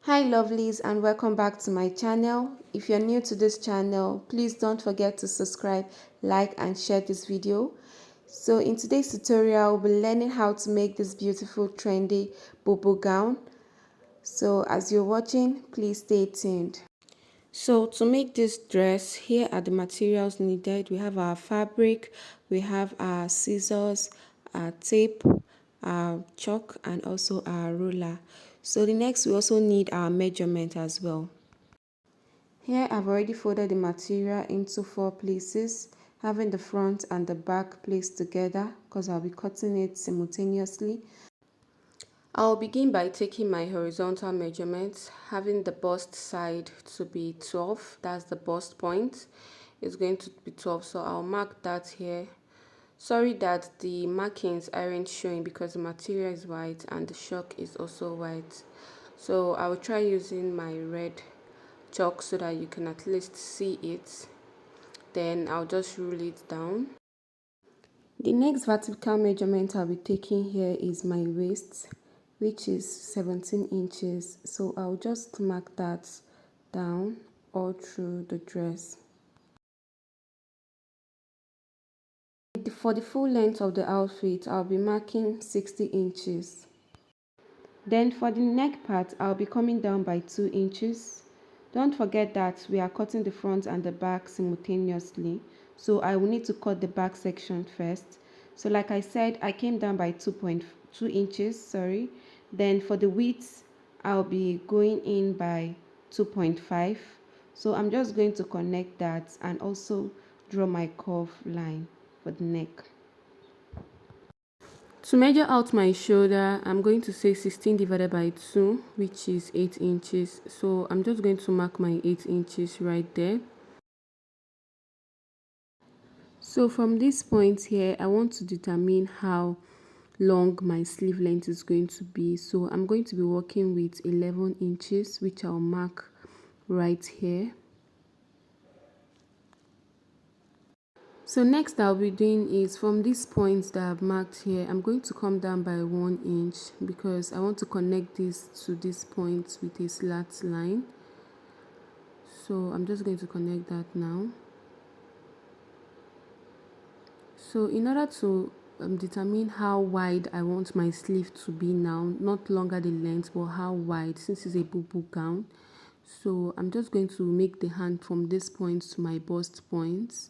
Hi lovelies, and welcome back to my channel. If you're new to this channel, please don't forget to subscribe, like and share this video. So in today's tutorial, we'll be learning how to make this beautiful trendy Bubu gown. So as you're watching, please stay tuned. So to make this dress, here are the materials needed. We have our fabric, we have our scissors, our tape, our chalk and also our ruler. So the next we also need our measurement as well. Here I've already folded the material into 4 places, having the front and the back placed together because I'll be cutting it simultaneously. I'll begin by taking my horizontal measurements, having the bust side to be 12, that's the bust point. It's going to be 12, so I'll mark that here. Sorry that the markings aren't showing because the material is white and the chalk is also white. So I will try using my red chalk so that you can at least see it. Then I'll just rule it down. The next vertical measurement I'll be taking here is my waist, which is 17 inches. So I'll just mark that down all through the dress. For the full length of the outfit, I'll be marking 60 inches. Then for the neck part, I'll be coming down by 2 inches. Don't forget that we are cutting the front and the back simultaneously. So I will need to cut the back section first. So like I said, I came down by 2.2 inches, sorry. Then for the width, I'll be going in by 2.5. So I'm just going to connect that and also draw my curve line for the neck. To measure out my shoulder, I'm going to say 16 divided by 2, which is 8 inches. So I'm just going to mark my 8 inches right there. So from this point here, I want to determine how long my sleeve length is going to be. So I'm going to be working with 11 inches, which I'll mark right here. So next I'll be doing is from these points that I've marked here, I'm going to come down by 1 inch because I want to connect this to this point with a slat line. So I'm just going to connect that now. So in order to determine how wide I want my sleeve to be now, not longer the length but how wide, since it's a bubu gown, so I'm just going to make the hand from this point to my bust point.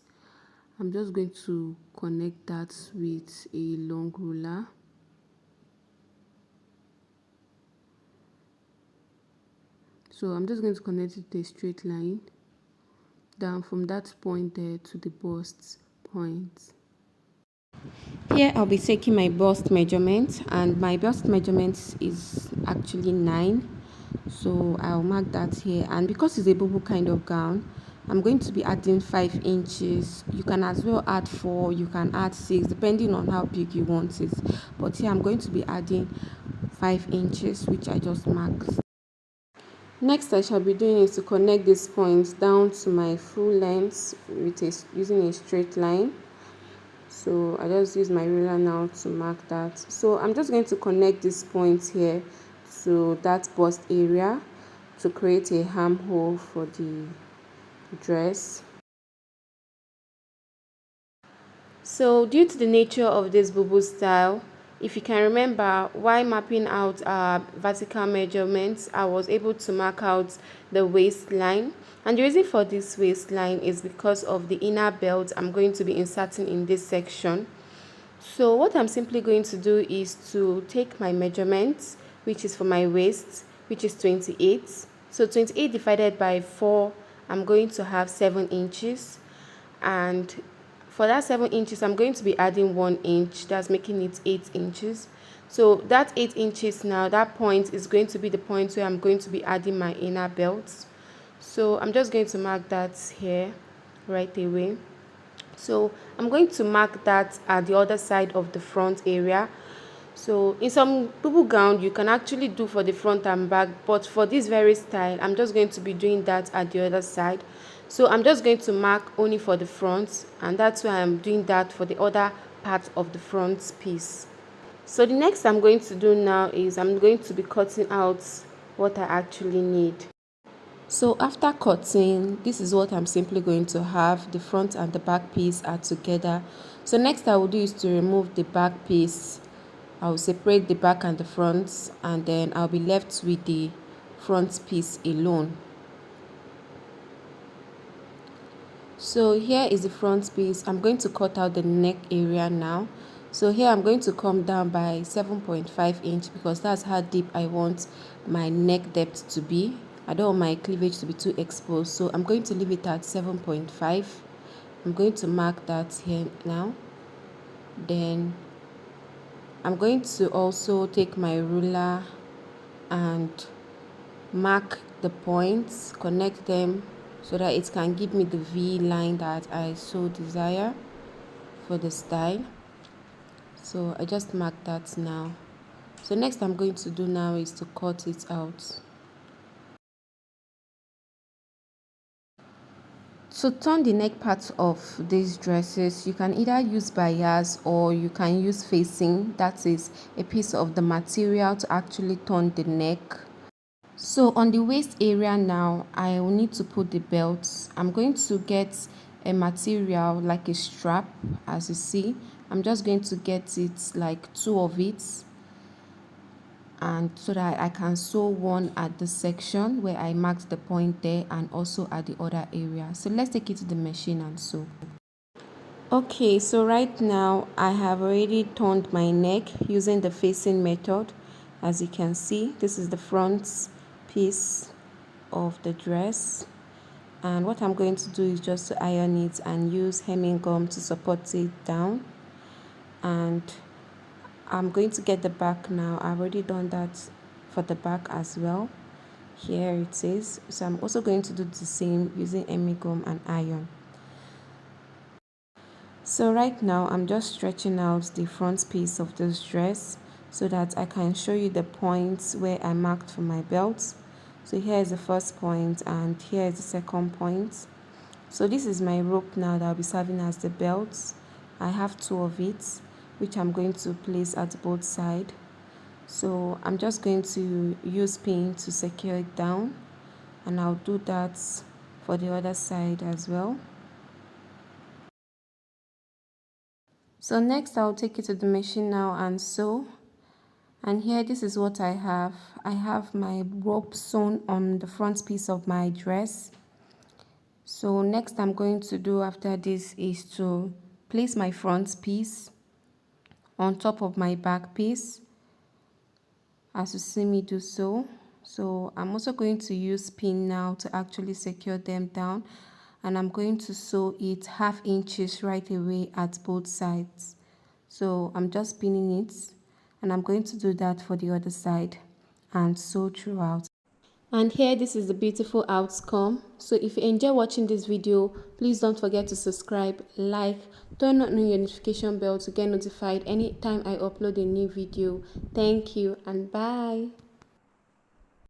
I'm just going to connect that with a long ruler. So I'm just going to connect it to a straight line down from that point there to the bust point. Here I'll be taking my bust measurement, and my bust measurement is actually 9. So I'll mark that here, and because it's a bubu kind of gown, I'm going to be adding 5 inches. You can as well add 4, you can add 6 depending on how big you want it, but here I'm going to be adding 5 inches, which I just marked. Next I shall be doing is to connect this point down to my full length with using a straight line. So I just use my ruler now to mark that. So I'm just going to connect this point here to that bust area to create a armhole for the dress. So due to the nature of this bubu style, if you can remember, while mapping out our vertical measurements, I was able to mark out the waistline, and the reason for this waistline is because of the inner belt I'm going to be inserting in this section. So what I'm simply going to do is to take my measurements, which is for my waist, which is 28. So 28 divided by 4, I'm going to have 7 inches, and for that 7 inches I'm going to be adding 1 inch, that's making it 8 inches. So that 8 inches now, that point is going to be the point where I'm going to be adding my inner belt. So I'm just going to mark that here right away. So I'm going to mark that at the other side of the front area. So in some bubu gown you can actually do for the front and back, but for this very style I'm just going to be doing that at the other side. So I'm just going to mark only for the front, and that's why I'm doing that for the other part of the front piece. So the next I'm going to do now is I'm going to be cutting out what I actually need. So after cutting, this is what I'm simply going to have. The front and the back piece are together. So next I will do is to remove the back piece. I'll separate the back and the front, and then I'll be left with the front piece alone. So here is the front piece. I'm going to cut out the neck area now. So here I'm going to come down by 7.5 inch because that's how deep I want my neck depth to be. I don't want my cleavage to be too exposed, so I'm going to leave it at 7.5. I'm going to mark that here now. Then I'm going to also take my ruler and mark the points, connect them so that it can give me the V line that I so desire for the style. So I just mark that now. So next I'm going to do now is to cut it out. To turn the neck part of these dresses, you can either use bias or you can use facing, that is a piece of the material to actually turn the neck. So on the waist area now, I will need to put the belts. I'm going to get a material like a strap, as you see. I'm just going to get it like 2 of it, and so that I can sew one at the section where I marked the point there and also at the other area. So let's take it to the machine and sew. Okay, so right now I have already turned my neck using the facing method. As you can see, this is the front piece of the dress, and what I'm going to do is just to iron it and use hemming gum to support it down. And I'm going to get the back now. I've already done that for the back as well. Here it is. So I'm also going to do the same using hemming gum and iron. So right now I'm just stretching out the front piece of this dress so that I can show you the points where I marked for my belt. So here is the first point and here is the second point. So this is my rope now that I'll be serving as the belt. I have 2 of it, which I'm going to place at both sides. So I'm just going to use pin to secure it down, and I'll do that for the other side as well. So next I'll take it to the machine now and sew. And here, this is what I have. I have my rope sewn on the front piece of my dress. So next I'm going to do after this is to place my front piece on top of my back piece, as you see me do so. So I'm also going to use pin now to actually secure them down, and I'm going to sew it 1/2 inches right away at both sides. So I'm just pinning it, and I'm going to do that for the other side and sew throughout. And here, this is the beautiful outcome. So if you enjoy watching this video, please don't forget to subscribe, like, turn on your notification bell to get notified anytime I upload a new video. Thank you and bye.